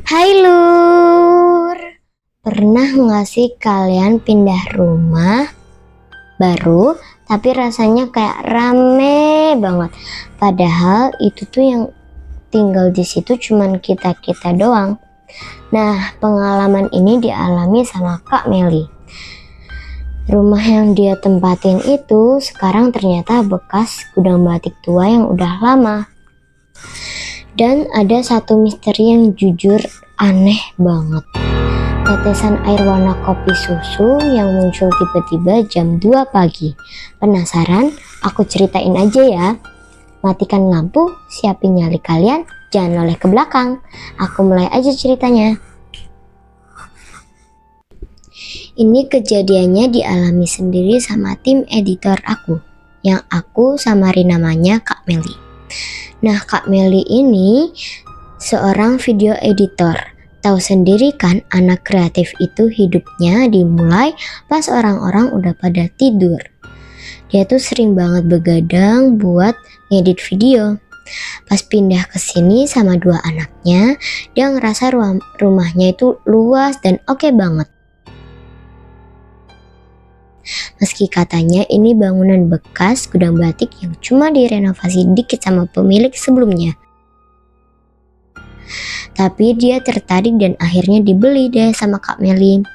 Hai Lur, pernah nggak sih kalian pindah rumah baru tapi rasanya kayak rame banget? Padahal itu tuh yang tinggal di situ cuman kita-kita doang. Nah, pengalaman ini dialami sama Kak Meli. Rumah yang dia tempatin itu sekarang ternyata bekas gudang batik tua yang udah lama. Dan ada satu misteri yang jujur aneh banget. Tetesan air warna kopi susu yang muncul tiba-tiba jam 2 pagi. Penasaran? Aku ceritain aja ya. Matikan lampu, siapin nyali kalian, jangan noleh ke belakang. Aku mulai aja ceritanya. Ini kejadiannya dialami sendiri sama tim editor aku, yang aku samarin namanya Kak Meli. Nah, Kak Meli ini seorang video editor. Tahu sendiri kan, anak kreatif itu hidupnya dimulai pas orang-orang udah pada tidur. Dia tuh sering banget begadang buat ngedit video. Pas pindah ke sini sama dua anaknya, dia ngerasa rumahnya itu luas dan oke banget. Meski katanya ini bangunan bekas gudang batik yang cuma direnovasi dikit sama pemilik sebelumnya. Tapi dia tertarik dan akhirnya dibeli deh sama Kak Meli.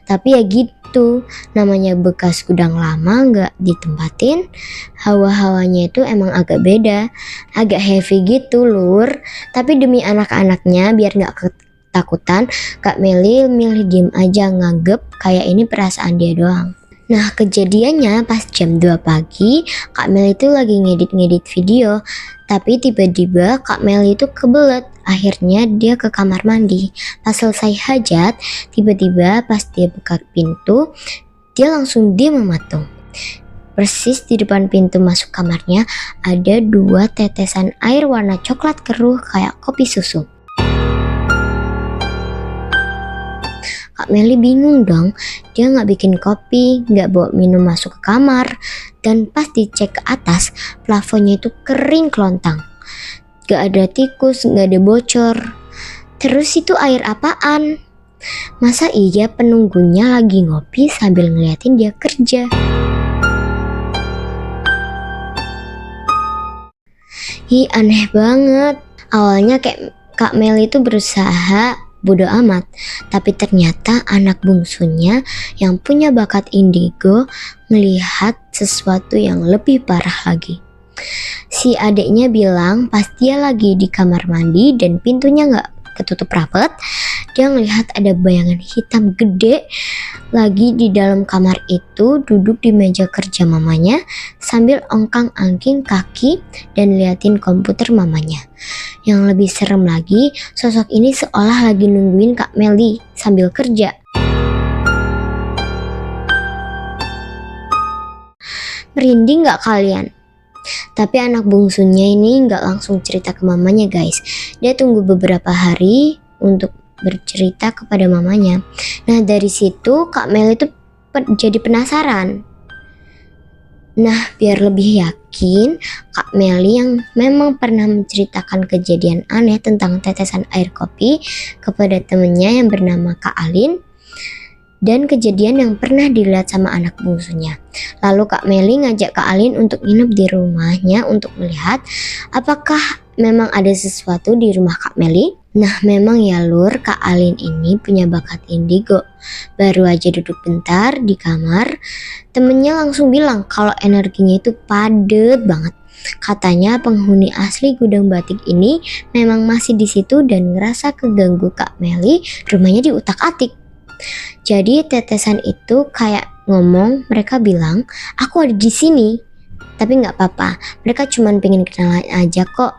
Tapi ya gitu, namanya bekas gudang lama gak ditempatin, hawa-hawanya itu emang agak beda, agak heavy gitu Lur. Tapi demi anak-anaknya biar gak ketakutan, Kak Meli milih diem aja nganggep kayak ini perasaan dia doang. Nah, kejadiannya pas jam 2 pagi, Kak Mel itu lagi ngedit video. Tapi tiba-tiba Kak Mel itu kebelet. Akhirnya dia ke kamar mandi. Pas selesai hajat, tiba-tiba pas dia buka pintu, dia langsung mematung. Persis di depan pintu masuk kamarnya, ada 2 tetesan air warna coklat keruh kayak kopi susu. Kak Meli bingung dong, dia gak bikin kopi, gak bawa minum masuk ke kamar, dan pas dicek ke atas, plafonnya itu kering kelontang. Gak ada tikus, gak ada bocor. Terus itu air apaan? Masa iya penunggunya lagi ngopi sambil ngeliatin dia kerja? Ih, aneh banget. Awalnya kayak Kak Meli itu berusaha bodo amat, tapi ternyata anak bungsunya yang punya bakat indigo melihat sesuatu yang lebih parah lagi. Si adiknya bilang pas dia lagi di kamar mandi dan pintunya gak ketutup rapat, dia ngelihat ada bayangan hitam gede lagi di dalam kamar itu duduk di meja kerja mamanya sambil ongkang-angking kaki dan liatin komputer mamanya. Yang lebih serem lagi, sosok ini seolah lagi nungguin Kak Meli sambil kerja. Merinding gak kalian? Tapi anak bungsunya ini gak langsung cerita ke mamanya guys. Dia tunggu beberapa hari untuk bercerita kepada mamanya. Nah, dari situ Kak Meli itu jadi penasaran. Nah, biar lebih yakin, Kak Meli yang memang pernah menceritakan kejadian aneh tentang tetesan air kopi kepada temennya yang bernama Kak Alin, dan kejadian yang pernah dilihat sama anak bungsunya. Lalu Kak Meli ngajak Kak Alin untuk nginep di rumahnya untuk melihat apakah memang ada sesuatu di rumah Kak Meli. Nah, memang ya Lur, Kak Alin ini punya bakat indigo. Baru aja duduk bentar di kamar, temennya langsung bilang kalau energinya itu padet banget. Katanya penghuni asli gudang batik ini memang masih di situ dan ngerasa keganggu Kak Meli, rumahnya diutak-atik. Jadi tetesan itu kayak ngomong, mereka bilang, aku ada di sini. Tapi nggak apa-apa, mereka cuma pengen kenalan aja kok.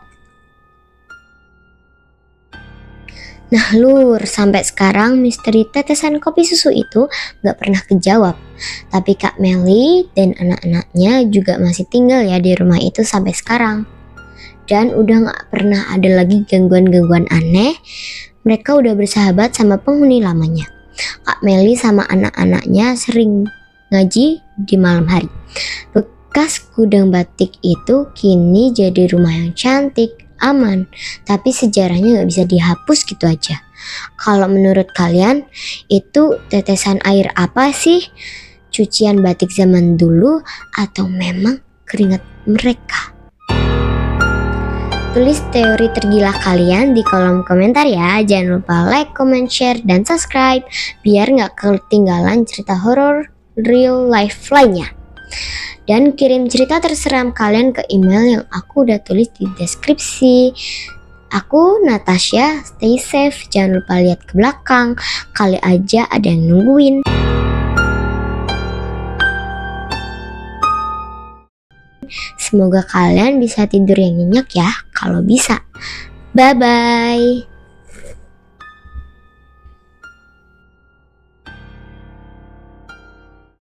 Nah Lur, sampai sekarang misteri tetesan kopi susu itu gak pernah kejawab. Tapi Kak Meli dan anak-anaknya juga masih tinggal ya di rumah itu sampai sekarang. Dan udah gak pernah ada lagi gangguan-gangguan aneh. Mereka udah bersahabat sama penghuni lamanya. Kak Meli sama anak-anaknya sering ngaji di malam hari. Bekas gudang batik itu kini jadi rumah yang cantik, aman, tapi sejarahnya gak bisa dihapus gitu aja. Kalau menurut kalian, itu tetesan air apa sih? Cucian batik zaman dulu atau memang keringat mereka? Tulis teori tergila kalian di kolom komentar ya. Jangan lupa like, comment, share, dan subscribe biar nggak ketinggalan cerita horor real life lainnya. Dan kirim cerita terseram kalian ke email yang aku udah tulis di deskripsi. Aku Natasha, stay safe, jangan lupa lihat ke belakang, kali aja ada yang nungguin. Semoga kalian bisa tidur yang nyenyak ya, kalau bisa. Bye-bye.